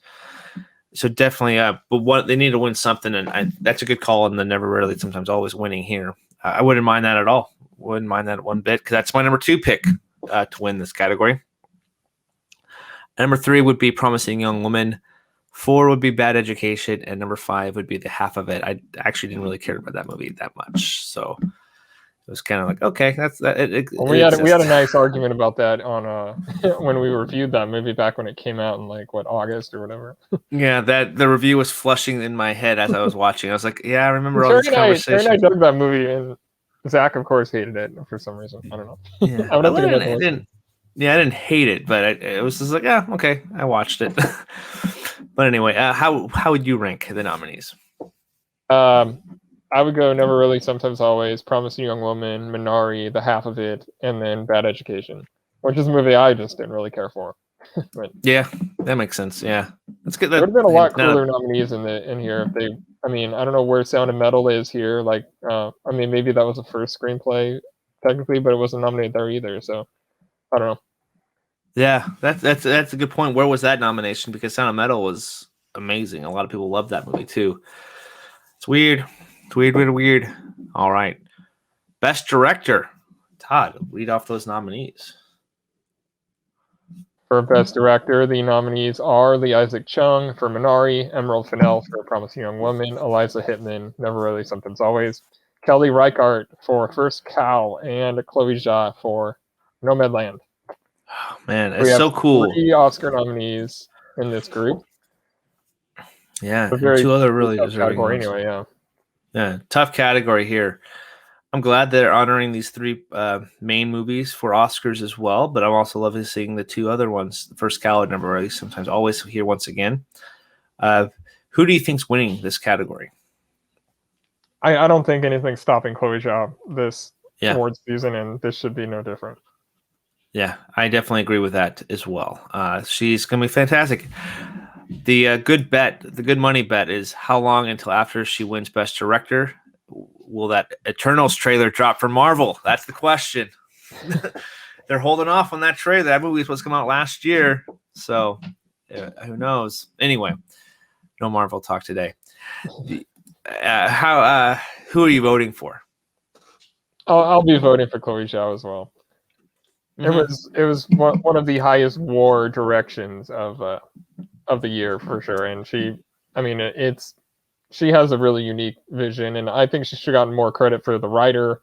So definitely, but they need to win something, and that's a good call. And the Never, Rarely, Sometimes, Always winning here. I wouldn't mind that at all. Wouldn't mind that one bit, because that's my number 2 pick to win this category. Number 3 would be Promising Young Woman. 4 would be Bad Education, and number 5 would be The Half of It. I actually didn't really care about that movie that much, so it was kind of like, okay, that's that. We had a nice argument about that on when we reviewed that movie back when it came out in August or whatever. Yeah, the review was flushing in my head as I was watching. I was like, yeah, I remember all this conversation. Terry and I dug that movie, and Zach, of course, hated it for some reason. I don't know. Yeah, I didn't hate it, but it was just like, yeah, okay, I watched it. But anyway, how would you rank the nominees? I would go Never, Really, Sometimes, Always, Promising Young Woman, Minari, The Half of It, and then Bad Education, which is a movie I just didn't really care for. But yeah, that makes sense. Yeah, that's good. There would have been a lot cooler nominees in here if they. I mean, I don't know where Sound of Metal is here. Maybe that was the first screenplay technically, but it wasn't nominated there either. So I don't know. Yeah, that's a good point. Where was that nomination? Because Sound of Metal was amazing. A lot of people love that movie too. It's weird. It's weird. All right. Best director. Todd, read off those nominees. For Best Director, the nominees are Lee Isaac Chung for Minari, Emerald Fennell for A Promising Young Woman, Eliza Hittman, Never Really Something's Always, Kelly Reichardt for First Cow, and Chloe Zhao for Nomadland. Oh, man, We it's have so cool. 3 Oscar nominees in this group. Yeah, A very two other really tough deserving category ones. anyway, yeah. Yeah, tough category here. I'm glad they're honoring these 3 main movies for Oscars as well, but I'm also loving seeing the 2 other ones. The First Cow and Never Really Sometimes Always here once again. Who do you think's winning this category? I don't think anything's stopping Chloe Zhao this Yeah. awards season, and this should be no different. Yeah, I definitely agree with that as well. She's going to be fantastic. The good money bet is how long until after she wins Best Director will that Eternals trailer drop for Marvel? That's the question. They're holding off on that trailer. That movie was supposed to come out last year, so who knows? Anyway, no Marvel talk today. Who are you voting for? I'll be voting for Chloe Zhao as well. Mm-hmm. It was one of the highest war directions of the year for sure, and she has a really unique vision, and I think she should have gotten more credit for the writer.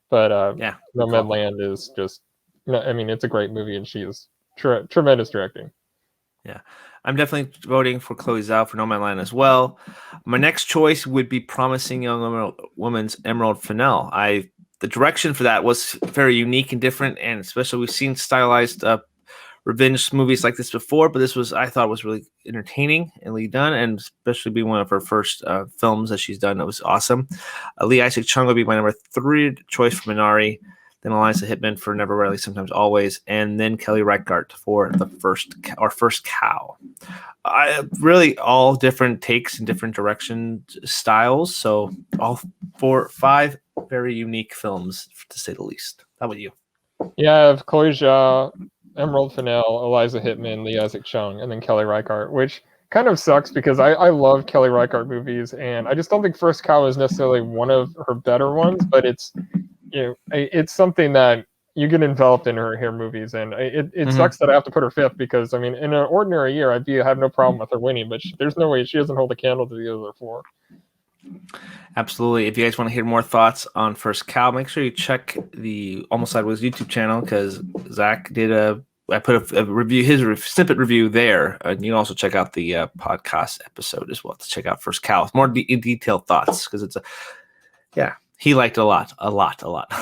But Nomadland is just, it's a great movie, and she is tremendous directing. Yeah, I'm definitely voting for Chloe Zhao for Nomadland as well. My next choice would be Promising Young Woman's Emerald Fennell. The direction for that was very unique and different, and especially we've seen stylized revenge movies like this before, but I thought was really entertaining and done, and especially being one of her first films that she's done. It was awesome. Lee Isaac Chung would be my number 3 choice for Minari, then Eliza Hittman for Never Really Sometimes Always, and then Kelly Reichardt for the First Cow. Really all different takes and different direction styles, so all 5 very unique films, to say the least. How about you? Yeah, I have Chloe Zhao, Emerald Fennell, Eliza Hittman, Lee Isaac Chung, and then Kelly Reichardt, which kind of sucks because I love Kelly Reichardt movies, and I just don't think First Cow is necessarily one of her better ones, but it's something that you get enveloped in her movies, and it sucks that I have to put her 5th because, in an ordinary year, I'd have no problem with her winning, but there's no way she doesn't hold a candle to the other 4. Absolutely. If you guys want to hear more thoughts on First Cow, make sure you check the Almost Sideways YouTube channel because Zach I put a review, his snippet review there. And you can also check out the podcast episode as well to check out First Cow with more detailed thoughts because he liked it a lot.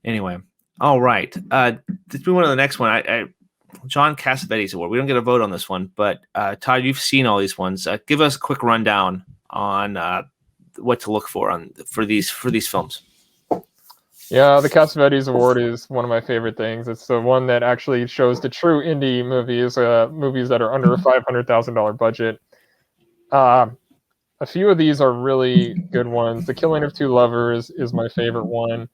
Anyway, all right. Let's move on to the next one. John Cassavetes Award. We don't get a vote on this one, but Todd, you've seen all these ones. Give us a quick rundown on what to look for for these films. Yeah, the Cassavetes Award is one of my favorite things. It's the one that actually shows the true indie movies, movies that are under a $500,000 budget. A few of these are really good ones. The Killing of Two Lovers is my favorite one.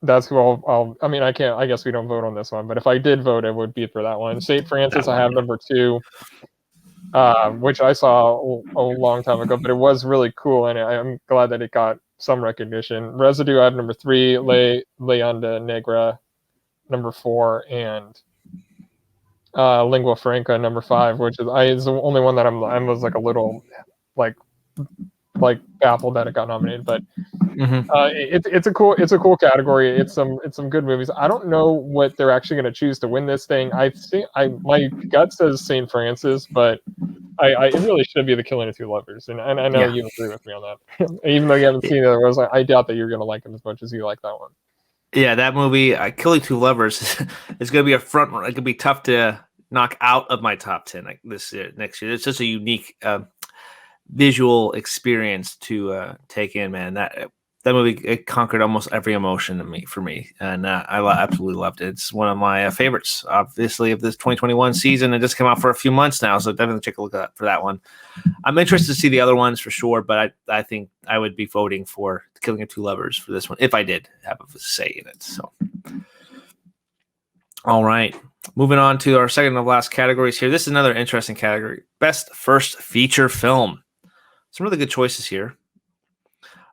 That's who I guess we don't vote on this one, but if I did vote, it would be for that one. St. Francis, I have number 2. Which I saw a long time ago, but it was really cool, and I'm glad that it got some recognition. Residue, I have number 3, Leyenda Negra, number 4, and Lingua Franca, number 5, which is the only one that I was like a little like baffled that it got nominated, but it's a cool category. It's some good movies. I don't know what they're actually going to choose to win this thing. My gut says St. Francis, but it really should be The Killing of Two Lovers, and I know you agree with me on that. Even though you haven't seen it, I doubt that you're going to like it as much as you like that one. Yeah, that movie, Killing Two Lovers, is going to be a front runner. It could be tough to knock out of my top 10 next year. It's just a unique visual experience to take in, man. That movie, it conquered almost every emotion for me, and I absolutely loved it. It's one of my favorites, obviously, of this 2021 season. It just came out for a few months now, so definitely check a look for that one. I'm interested to see the other ones for sure, but I think I would be voting for Killing of Two Lovers for this one if I did have a say in it. So, All right. Moving on to our second to last categories here. This is another interesting category. Best first feature film. Some really good choices here.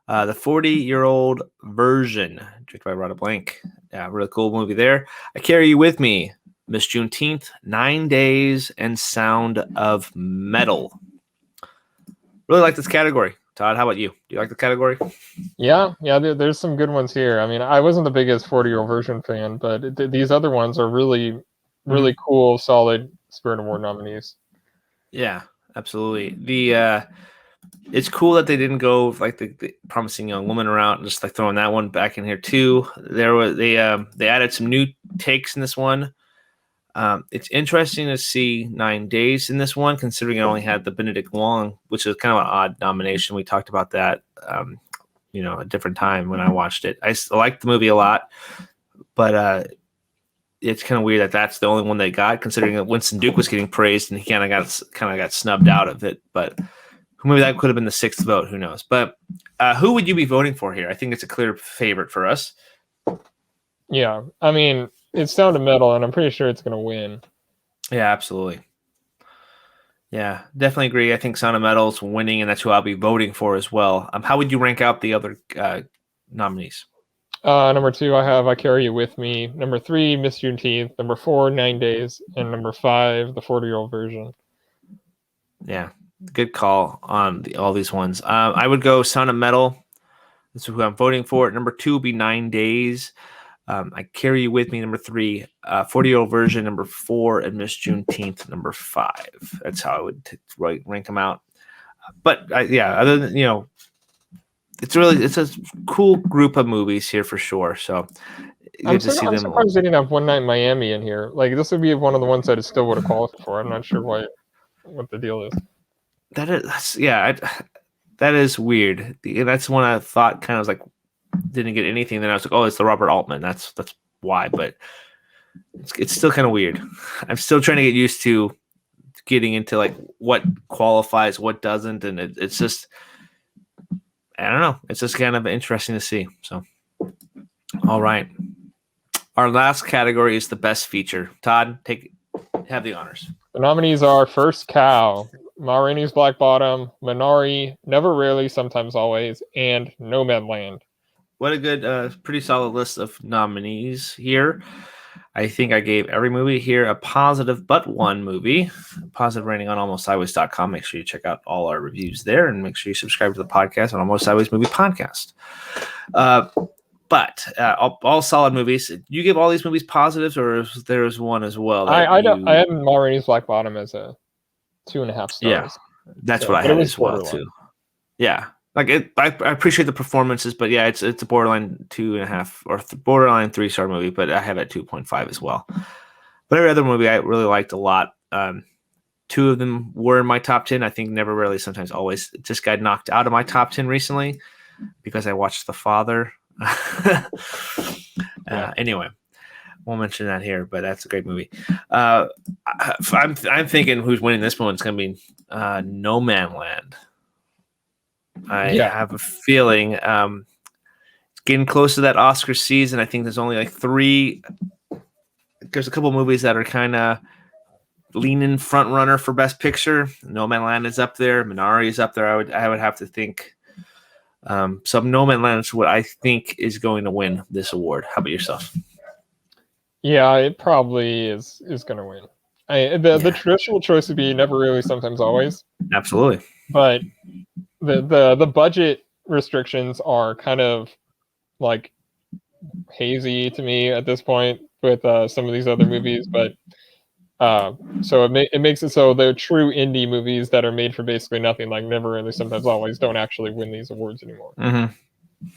The 40-Year-Old Version, directed by Rada Blank. Yeah, really cool movie there. I Carry You With Me, Miss Juneteenth, 9 Days, and Sound of Metal. Really like this category. Todd, how about you? Do you like the category? Yeah, there's some good ones here. I mean, I wasn't the biggest 40-year-old version fan, but these other ones are really, really cool, solid Spirit Award nominees. Yeah, absolutely. It's cool that they didn't go like the Promising Young Woman route and just like throwing that one back in here too. They added some new takes in this one. It's interesting to see 9 Days in this one, considering it only had the Benedict Wong, which is kind of an odd nomination. We talked about that, a different time when I watched it. I liked the movie a lot, but it's kind of weird that that's the only one they got, considering that Winston Duke was getting praised and he kind of got snubbed out of it. But maybe that could have been the sixth vote. Who knows? But who would you be voting for here? I think it's a clear favorite for us. Yeah, I mean, it's Sound of Metal, and I'm pretty sure it's going to win. Yeah, absolutely. Yeah, definitely agree. I think Sound of Metal's winning, and that's who I'll be voting for as well. How would you rank out the other nominees? Number 2, I have I Carry You With Me. Number 3, Miss Juneteenth. Number 4, 9 Days. And number 5, the 40-year-old version. Yeah, good call on all these ones. I would go Sound of Metal. That's who I'm voting for. Number 2 would be 9 Days. I Carry You With Me, number 3, 40-year-old version, number 4, and Miss Juneteenth, number 5. That's how I would rank them out. But other than, it's a cool group of movies here for sure. So I'm surprised they didn't have One Night in Miami in here. Like, this would be one of the ones that it still would have qualified for. I'm not sure what the deal is. That is weird. That's one I thought kind of was like, didn't get anything. Then I was like, oh, it's the Robert Altman. That's why. But it's still kind of weird. I'm still trying to get used to getting into like what qualifies, what doesn't, and it's just, I don't know. It's just kind of interesting to see. So, all right. Our last category is the best feature. Todd, have the honors. The nominees are First Cow, Ma Rainey's Black Bottom, Minari, Never Rarely, Sometimes Always, and Nomadland. What a good, pretty solid list of nominees here. I think I gave every movie here a positive but one movie. Positive rating on almostsideways.com. Make sure you check out all our reviews there, and make sure you subscribe to the podcast on Almost Sideways Movie Podcast. But all solid movies. You give all these movies positives, or is there's one as well? I have Ma Rainey's Black Bottom as a 2.5 stars. Yeah, that's what I had as well too. Yeah. Like I appreciate the performances, but yeah, it's a borderline 2.5 or borderline 3-star movie, but I have it 2.5 as well. But every other movie I really liked a lot. 2 of them were in my top 10. I think Never Rarely, Sometimes Always just got knocked out of my top 10 recently because I watched The Father. Anyway, won't mention that here, but that's a great movie. I'm thinking who's winning this one is going to be Nomadland. I have a feeling it's getting close to that Oscar season. I think there's only like 3. There's a couple movies that are kind of leaning front runner for Best Picture. Nomadland is up there. Minari is up there. I would have to think. So Nomadland is what I think is going to win this award. How about yourself? Yeah, it probably is going to win. The traditional choice would be Never Really, Sometimes Always. Absolutely. But the budget restrictions are kind of like hazy to me at this point with some of these other movies, but so it makes it so the true indie movies that are made for basically nothing, like Never Really, Sometimes Always, don't actually win these awards anymore. Mm-hmm.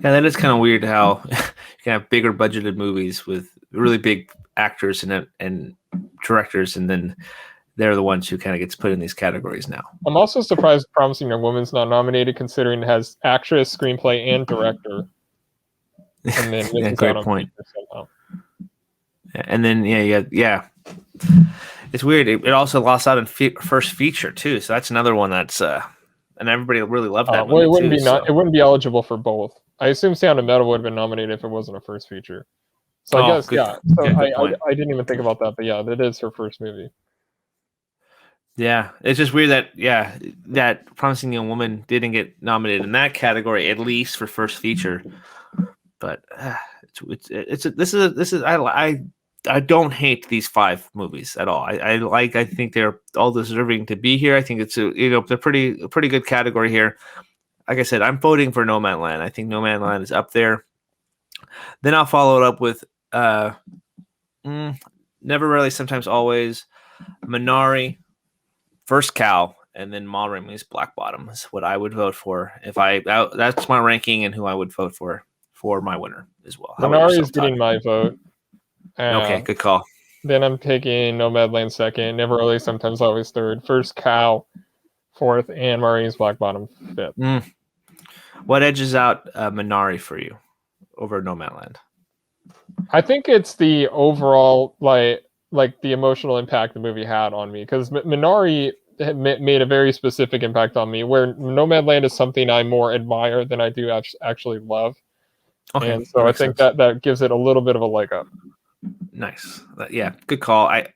Yeah, that is kind of weird how you can have bigger budgeted movies with really big actors and directors, and then they're the ones who kind of gets put in these categories now. I'm also surprised Promising Young Woman's not nominated, considering it has actress, screenplay, and director. And then yeah, great point. And then it's weird. It also lost out in first feature too, so that's another one that's and everybody really loved that. Well, it wouldn't be eligible for both. I assume Sound of Metal would have been nominated if it wasn't a first feature. So I Oh, guess good. So Yeah, good point. I didn't even think about that, but yeah, that is her first movie. Yeah, it's just weird that that Promising Young Woman didn't get nominated in that category, at least for first feature. But this is I don't hate these 5 movies at all. I think they're all deserving to be here. I think it's they're a pretty good category here. Like I said, I'm voting for Nomadland. I think Nomadland is up there. Then I'll follow it up with uh, Never Really, Sometimes Always, Minari, First Cow, and then Ma Rainey's Black Bottom is what I would vote for if that's my ranking and who I would vote for my winner as well. How about Minari yourself, is Todd? getting my vote. Okay, good call. Then I'm taking Nomadland second, Never Really, Sometimes Always third, First Cow fourth, and Marie's Black Bottom fifth. What edges out Minari for you over Nomadland? I think it's the overall like the emotional impact the movie had on me, because Minari made a very specific impact on me, where Nomadland is something I more admire than I do actually love. Okay, and so I think that gives it a little bit of a leg up. Nice. Yeah, good call. I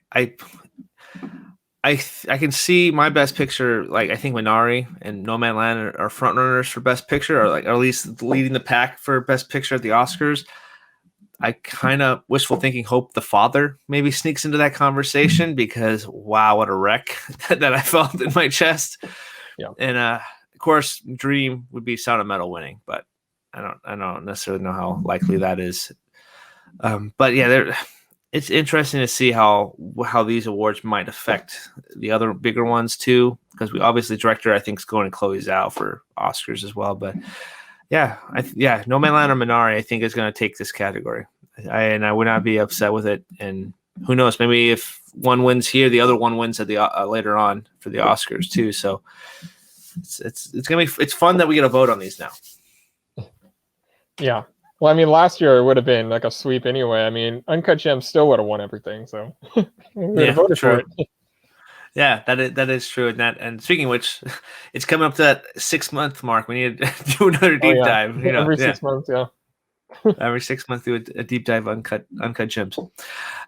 can see my Best Picture. Like, I think Minari and Nomadland are front runners for Best Picture, or at least leading the pack for Best Picture at the Oscars. I kind of wishful thinking, hope The Father maybe sneaks into that conversation, because wow, what a wreck that I felt in my chest. Yeah. And of course, Dream would be Sound of Metal winning, but I don't necessarily know how likely that is. But yeah, it's interesting to see how these awards might affect the other bigger ones too, because we obviously director I think is going to Chloe Zhao for Oscars as well. But yeah, Nomadland or Minari I think is going to take this category, and I would not be upset with it. And who knows, maybe if one wins here, the other one wins at the later on for the Oscars too. So it's gonna be fun that we get a vote on these now. Yeah. Well, I mean, last year it would have been like a sweep anyway. I mean, Uncut Gems still would have won everything, so we would have voted for it. Yeah, that is true. And speaking of which, it's coming up to that 6-month mark. We need to do another deep dive. Every 6 months, yeah. Every 6 months, do a deep dive Uncut Gems.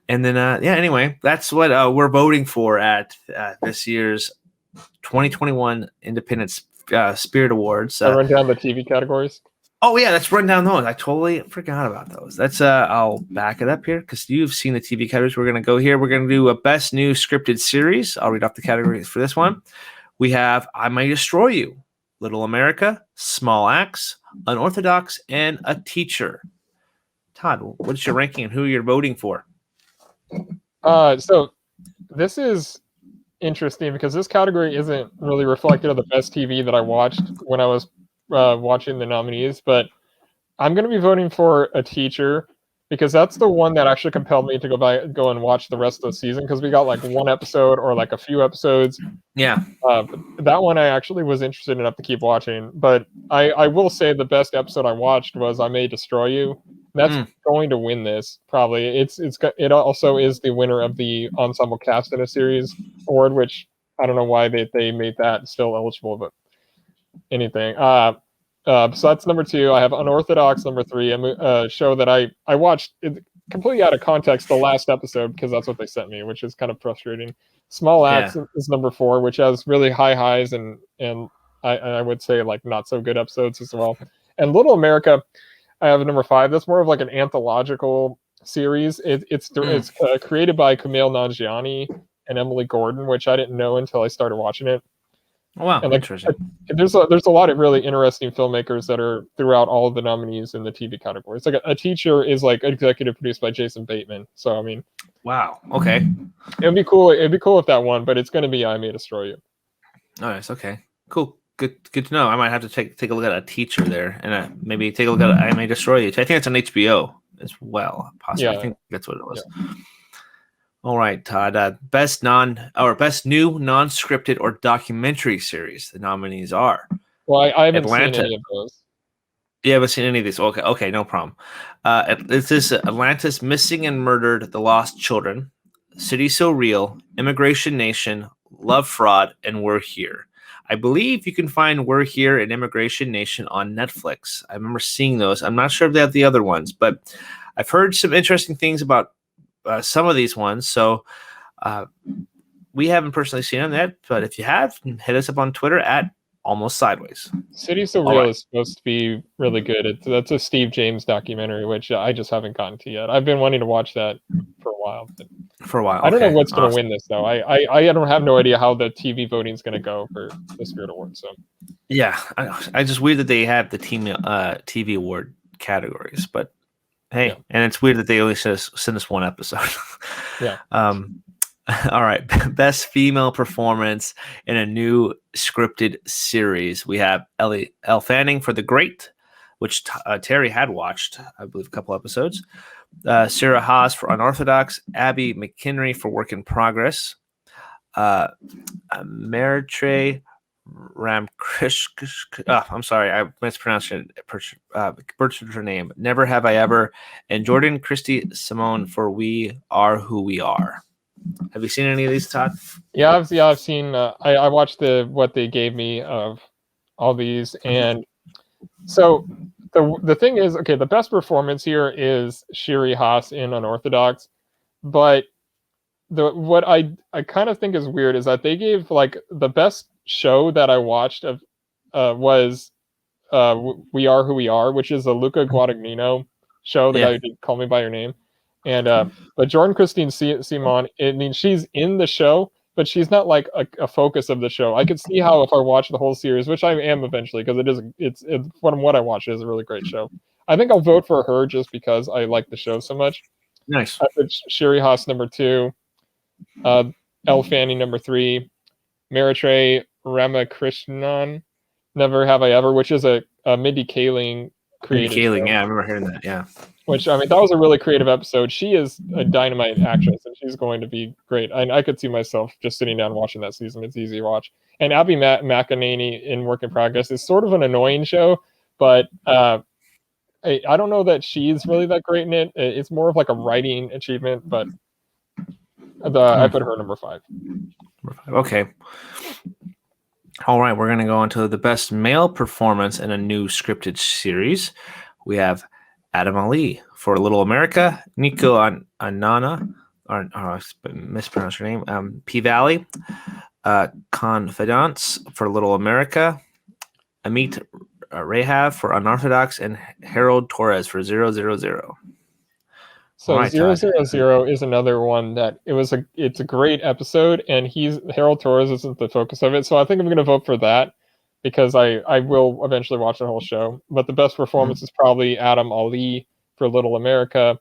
And then anyway, that's what we're voting for at this year's 2021 Independent Spirit Awards. I run down the TV categories. Oh yeah, let's run down those. I totally forgot about those. That's I'll back it up here because you've seen the TV categories. We're gonna go here. We're gonna do a best new scripted series. I'll read off the categories for this one. We have I May Destroy You, Little America, Small Axe, Unorthodox, and A Teacher. Todd, what's your ranking and who you're voting for? So this is interesting because this category isn't really reflective of the best TV that I watched when I was watching the nominees, but I'm going to be voting for A Teacher because that's the one that actually compelled me to go and watch the rest of the season, because we got like one episode or like a few episodes. Yeah. That one I actually was interested enough to keep watching, but I will say the best episode I watched was I May Destroy You. That's going to win this probably. It also is the winner of the Ensemble Cast in a Series award, which I don't know why they made that still eligible, but anything. So that's number 2. I have Unorthodox number 3, a show that I watched completely out of context the last episode because that's what they sent me, which is kind of frustrating. Small Axe is number 4, which has really high highs and I would say like not so good episodes as well. And Little America, I have number 5. That's more of like an anthological series. It's created by Kumail Nanjiani and Emily Gordon, which I didn't know until I started watching it. Oh, wow, and interesting. There's a lot of really interesting filmmakers that are throughout all of the nominees in the TV categories. Like A Teacher is like executive produced by Jason Bateman. So I mean, wow, okay. It'd be cool if that won, but it's going to be I May Destroy You. Nice, okay, cool. Good to know. I might have to take a look at A Teacher there, and maybe take a look at I May Destroy You. I think it's on HBO as well, possibly. Yeah. I think that's what it was. Yeah. All right, Todd. Best new non-scripted or documentary series. The nominees are. Well, I haven't seen any of those. You haven't seen any of these? Okay, no problem. This is Atlantis Missing and Murdered: The Lost Children, City So Real, Immigration Nation, Love Fraud, and We're Here. I believe you can find We're Here and Immigration Nation on Netflix. I remember seeing those. I'm not sure if they have the other ones, but I've heard some interesting things about some of these ones. So we haven't personally seen them yet, but if you have, hit us up on Twitter at Almost Sideways. City So Real is supposed to be really good. That's a Steve James documentary, which I just haven't gotten to yet. I've been wanting to watch that for a while. I don't know what's going to win this, though. I don't have no idea how the TV voting is going to go for the Spirit Award. So yeah, I just weird that they have the TV award categories, but hey, yeah. And it's weird that they only send us one episode. Yeah. All right, best female performance in a new scripted series. We have Elle Fanning for The Great, which Terry had watched, I believe, a couple episodes. Sarah Haas for Unorthodox. Abby McKinley for Work in Progress. Maritrey Ramkrishna. I'm sorry, I mispronounced it. Butchered her name. Never Have I Ever. And Jordan Christy Simone for We Are Who We Are. Have you seen any of these, Todd? Yeah, I've seen. I watched what they gave me of all these, and so the thing is, okay, the best performance here is Shiri Haas in Unorthodox, but what I kind of think is weird is that they gave like the best show that I watched of was We Are Who We Are, which is a Luca Guadagnino show, the guy who did Call Me by Your Name. And but Jordan Christine Simon, I mean, she's in the show, but she's not like a focus of the show. I could see how if I watch the whole series, which I am eventually, because it's from what I watch, it is a really great show. I think I'll vote for her just because I like the show so much. Nice. I put Shiri Haas number 2, Elle Fanning number 3, Maritrey Ramakrishnan, Never Have I Ever, which is a Mindy Kaling created. Mindy Kaling, yeah, I remember hearing that. Yeah. Which, I mean, that was a really creative episode. She is a dynamite actress, and she's going to be great. I could see myself just sitting down watching that season. It's easy to watch. And Abby McEnany in Work in Progress is sort of an annoying show, but I don't know that she's really that great in it. It's more of like a writing achievement, but I put her number 5. Okay. All right, we're going to go on to the best male performance in a new scripted series. We have Adam Ali for Little America, Nico Anana, or I mispronounced her name, P-Valley, Confidence for Little America, Amit Rehav for Unorthodox, and Harold Torres for 000. So right, 000 is another one that it's a great episode, and Harold Torres isn't the focus of it. So I think I'm going to vote for that because I will eventually watch the whole show. But the best performance is probably Adam Ali for Little America,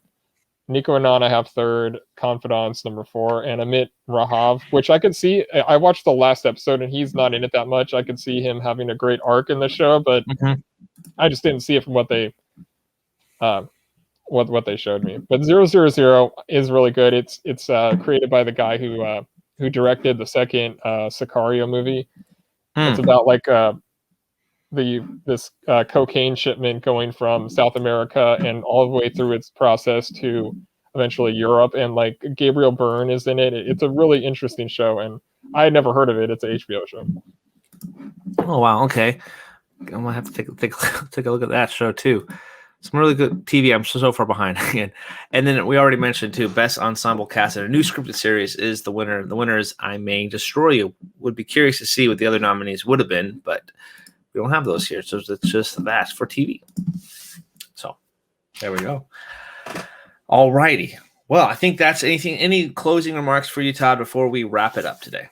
Nico Anand I have 3rd, Confidence number 4, and Amit Rahav, which I could see. I watched the last episode, and he's not in it that much. I could see him having a great arc in the show, but I just didn't see it from what they what they showed me. But 000 is really good. It's created by the guy who directed the second Sicario movie. It's about like this cocaine shipment going from South America and all the way through its process to eventually Europe, and like Gabriel Byrne is in it. It's a really interesting show, and I had never heard of it. It's an HBO show. Oh wow, okay. I'm gonna have to take a look at that show too. Some really good TV. I'm so far behind again. And then we already mentioned too, best ensemble cast in a new scripted series is the winner. The winner is I May Destroy You. Would be curious to see what the other nominees would have been, but we don't have those here. So it's just that for TV. So there we go. All righty. Well, I think that's anything. Any closing remarks for you, Todd, before we wrap it up today?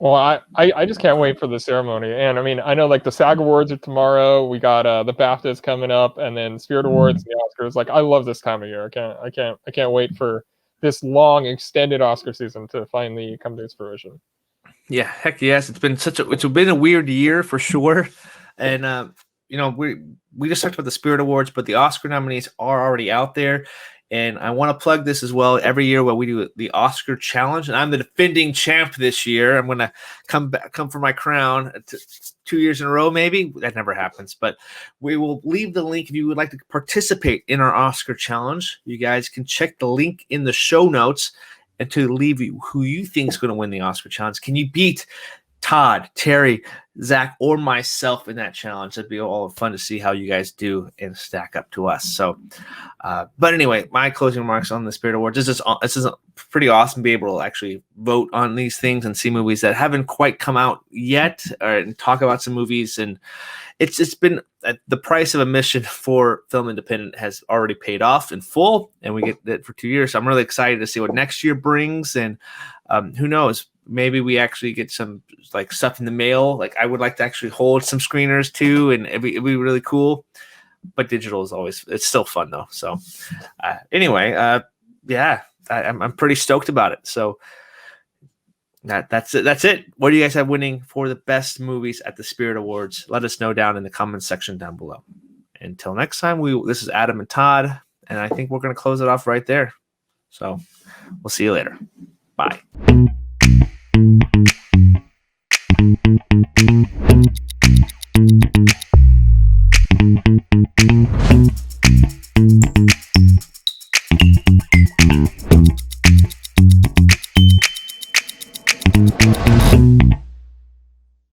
Well, I just can't wait for the ceremony. And I mean, I know like the SAG Awards are tomorrow. We got the BAFTAs coming up, and then Spirit Awards and the Oscars. Like, I love this time of year. I can't wait for this long extended Oscar season to finally come to its fruition. Yeah, heck yes. It's been a weird year for sure. And we just talked about the Spirit Awards, but the Oscar nominees are already out there. And I want to plug this as well. Every year when we do the Oscar Challenge, and I'm the defending champ this year. I'm going to come for my crown 2 years in a row, maybe. That never happens. But we will leave the link if you would like to participate in our Oscar Challenge. You guys can check the link in the show notes and to leave who you think is going to win the Oscar Challenge. Can you beat Todd, Terry, Zach, or myself in that challenge. It'd be all fun to see how you guys do and stack up to us. So, but anyway, my closing remarks on the Spirit Awards. This is pretty awesome to be able to actually vote on these things and see movies that haven't quite come out yet, and talk about some movies. And it's been the price of admission for Film Independent has already paid off in full, and we get it for 2 years. So I'm really excited to see what next year brings, and who knows, maybe we actually get some like stuff in the mail. Like I would like to actually hold some screeners too, and it'd be really cool. But digital is always, it's still fun though. So anyway, yeah, I'm pretty stoked about it. So that's it. That's it. What do you guys have winning for the best movies at the Spirit Awards? Let us know down in the comments section down below. Until next time, this is Adam and Todd, and I think we're going to close it off right there. So we'll see you later. Bye.